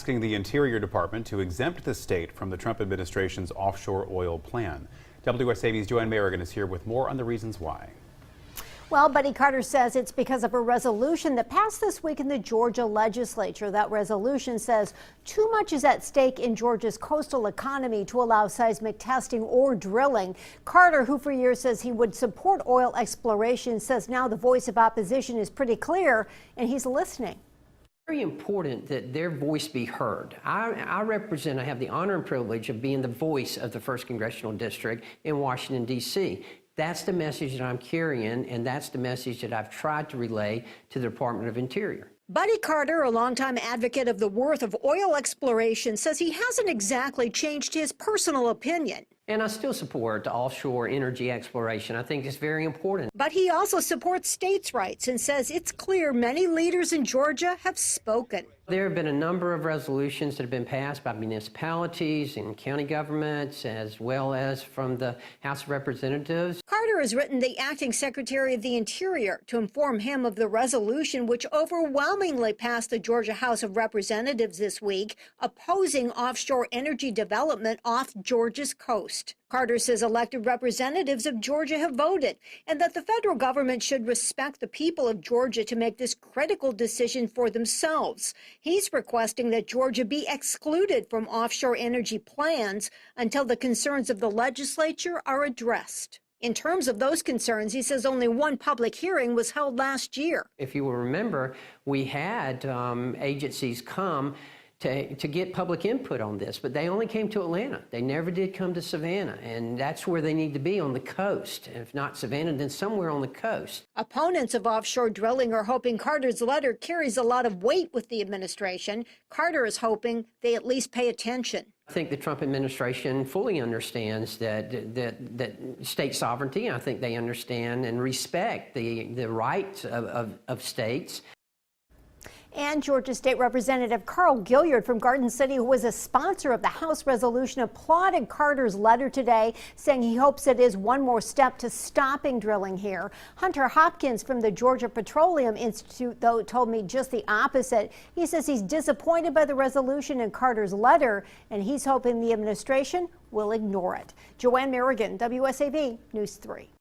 asking the Interior Department to exempt the state from the Trump administration's offshore oil plan. WSAV's Joanne Merrigan is here with more on the reasons why. Well, Buddy Carter says it's because of a resolution that passed this week in the Georgia legislature. That resolution says too much is at stake in Georgia's coastal economy to allow seismic testing or drilling. Carter, who for years says he would support oil exploration, says now the voice of opposition is pretty clear and he's listening. Very important that their voice be heard. I have the honor and privilege of being the voice of the 1st Congressional District in Washington, D.C. That's the message that I'm carrying, and that's the message that I've tried to relay to the Department of Interior. Buddy Carter, a longtime advocate of the worth of oil exploration, says he hasn't exactly changed his personal opinion. And I still support offshore energy exploration. I think it's very important. But he also supports states' rights and says it's clear many leaders in Georgia have spoken. There have been a number of resolutions that have been passed by municipalities and county governments, as well as from the House of Representatives. Carter has written the acting Secretary of the Interior to inform him of the resolution which overwhelmingly passed the Georgia House of Representatives this week, opposing offshore energy development off Georgia's coast. Carter says elected representatives of Georgia have voted and that the federal government should respect the people of Georgia to make this critical decision for themselves. He's requesting that Georgia be excluded from offshore energy plans until the concerns of the legislature are addressed. In terms of those concerns, he says only one public hearing was held last year. If you will remember, we had agencies come to get public input on this, but they only came to Atlanta. They never did come to Savannah, and that's where they need to be, on the coast. If not Savannah, then somewhere on the coast. Opponents of offshore drilling are hoping Carter's letter carries a lot of weight with the administration. Carter is hoping they at least pay attention. I think the Trump administration fully understands that state sovereignty. I think they understand and respect the rights of states. And Georgia State Representative Carl Gilliard from Garden City, who was a sponsor of the House resolution, applauded Carter's letter today, saying he hopes it is one more step to stopping drilling here. Hunter Hopkins from the Georgia Petroleum Institute, though, told me just the opposite. He says he's disappointed by the resolution in Carter's letter, and he's hoping the administration will ignore it. Joanne Merrigan, WSAV News 3.